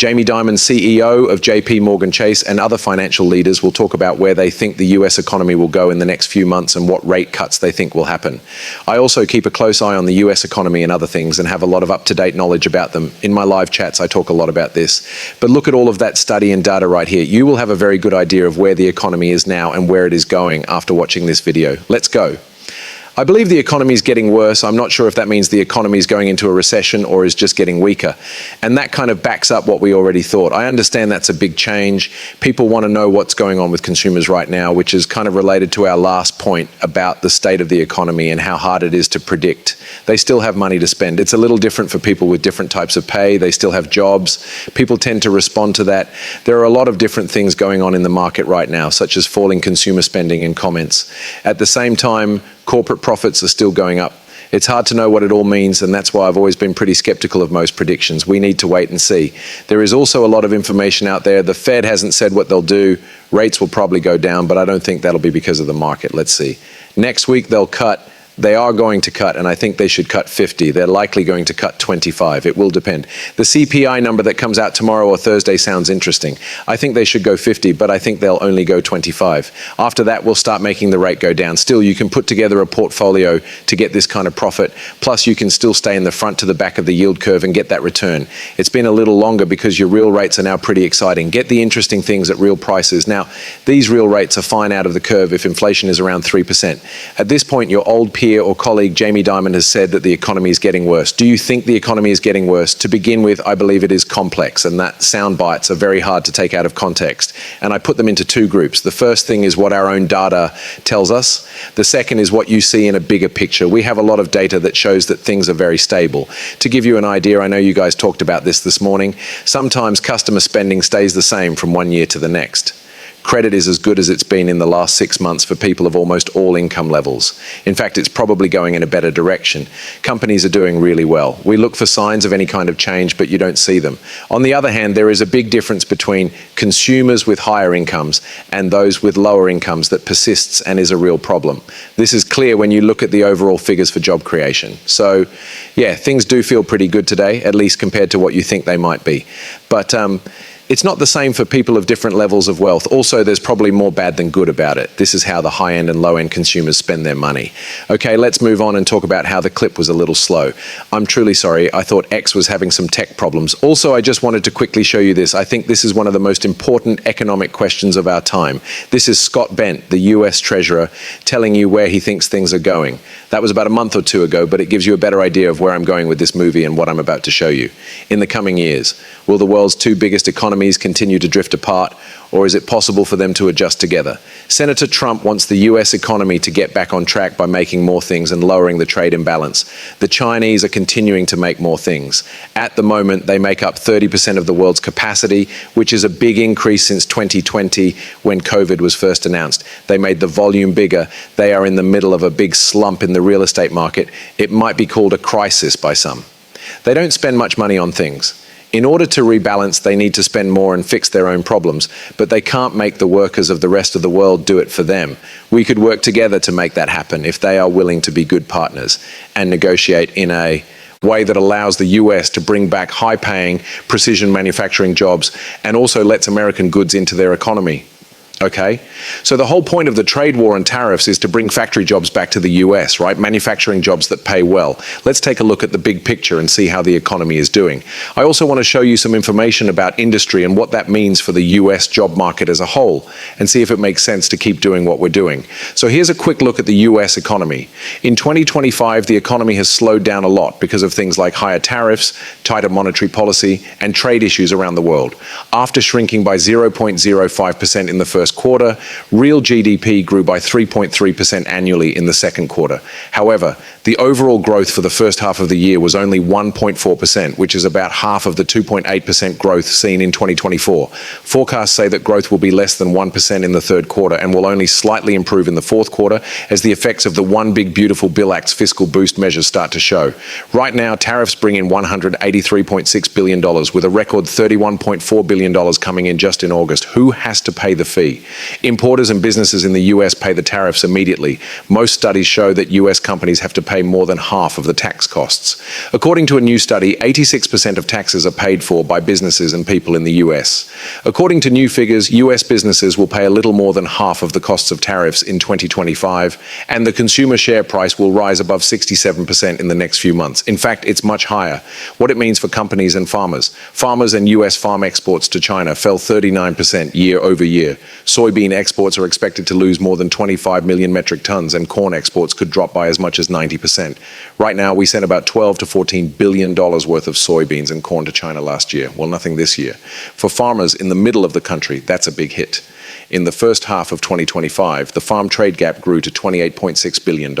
Jamie Dimon, CEO of JP Morgan Chase, and other financial leaders will talk about where they think the US economy will go in the next few months and what rate cuts they think will happen. I also keep a close eye on the US economy and other things and have a lot of up-to-date knowledge about them. In my live chats, I talk a lot about this. But look at all of that study and data right here. You will have a very good idea of where the economy is now and where it is going after watching this video. Let's go. I believe the economy is getting worse. I'm not sure if that means the economy is going into a recession or is just getting weaker. And that kind of backs up what we already thought. I understand that's a big change. People want to know what's going on with consumers right now, which is kind of related to our last point about the state of the economy and how hard it is to predict. They still have money to spend. It's a little different for people with different types of pay. They still have jobs. People tend to respond to that. There are a lot of different things going on in the market right now, such as falling consumer spending and comments. At the same time, corporate profits are still going up. It's hard to know what it all means, and that's why I've always been pretty skeptical of most predictions. We need to wait and see. There is also a lot of information out there. The Fed hasn't said what they'll do. Rates will probably go down, but I don't think that'll be because of the market. Let's see. Next week they'll cut. They are going to cut, and I think they should cut 50. They're likely going to cut 25. It will depend. The CPI number that comes out tomorrow or Thursday sounds interesting. I think they should go 50, but I think they'll only go 25. After that, we'll start making the rate go down. Still, you can put together a portfolio to get this kind of profit. Plus, you can still stay in the front to the back of the yield curve and get that return. It's been a little longer because your real rates are now pretty exciting. Get the interesting things at real prices. Now, these real rates are fine out of the curve if inflation is around 3%. At this point, your old peer or colleague Jamie Dimon has said that the economy is getting worse. Do you think the economy is getting worse? To begin with, I believe it is complex, and that sound bites are very hard to take out of context. And I put them into two groups. The first thing is what our own data tells us. The second is what you see in a bigger picture. We have a lot of data that shows that things are very stable. To give you an idea, I know you guys talked about this morning, sometimes customer spending stays the same from one year to the next. Credit is as good as it's been in the last 6 months for people of almost all income levels. In fact, it's probably going in a better direction. Companies are doing really well. We look for signs of any kind of change, but you don't see them. On the other hand, there is a big difference between consumers with higher incomes and those with lower incomes that persists and is a real problem. This is clear when you look at the overall figures for job creation. So, yeah, things do feel pretty good today, at least compared to what you think they might be. But it's not the same for people of different levels of wealth. Also, there's probably more bad than good about it. This is how the high-end and low-end consumers spend their money. Okay, let's move on and talk about how the clip was a little slow. I'm truly sorry. I thought X was having some tech problems. Also, I just wanted to quickly show you this. I think this is one of the most important economic questions of our time. This is Scott Bent, the US Treasurer, telling you where he thinks things are going. That was about a month or two ago, but it gives you a better idea of where I'm going with this movie and what I'm about to show you. In the coming years, will the world's two biggest economies continue to drift apart, or is it possible for them to adjust together? Senator Trump wants the US economy to get back on track by making more things and lowering the trade imbalance. The Chinese are continuing to make more things. At the moment, they make up 30% of the world's capacity, which is a big increase since 2020 when COVID was first announced. They made the volume bigger. They are in the middle of a big slump in the real estate market. It might be called a crisis by some. They don't spend much money on things. In order to rebalance, they need to spend more and fix their own problems, but they can't make the workers of the rest of the world do it for them. We could work together to make that happen if they are willing to be good partners and negotiate in a way that allows the US to bring back high-paying, precision manufacturing jobs and also lets American goods into their economy. Okay? So the whole point of the trade war and tariffs is to bring factory jobs back to the US, right? Manufacturing jobs that pay well. Let's take a look at the big picture and see how the economy is doing. I also want to show you some information about industry and what that means for the US job market as a whole and see if it makes sense to keep doing what we're doing. So here's a quick look at the US economy. In 2025, the economy has slowed down a lot because of things like higher tariffs, tighter monetary policy, and trade issues around the world. After shrinking by 0.05% in the first quarter, real GDP grew by 3.3% annually in the second quarter. However, the overall growth for the first half of the year was only 1.4%, which is about half of the 2.8% growth seen in 2024. Forecasts say that growth will be less than 1% in the third quarter and will only slightly improve in the fourth quarter as the effects of the One Big Beautiful Bill Act's fiscal boost measures start to show. Right now, tariffs bring in $183.6 billion, with a record $31.4 billion coming in just in August. Who has to pay the fee? Importers and businesses in the US pay the tariffs immediately. Most studies show that US companies have to pay more than half of the tax costs. According to a new study, 86% of taxes are paid for by businesses and people in the US. According to new figures, US businesses will pay a little more than half of the costs of tariffs in 2025, and the consumer share price will rise above 67% in the next few months. In fact, it's much higher. What it means for companies and farmers. Farmers and US farm exports to China fell 39% year over year. Soybean exports are expected to lose more than 25 million metric tons, and corn exports could drop by as much as 90%. Right now, we sent about $12 to $14 billion worth of soybeans and corn to China last year. Well, nothing this year. For farmers in the middle of the country, that's a big hit. In the first half of 2025, the farm trade gap grew to $28.6 billion.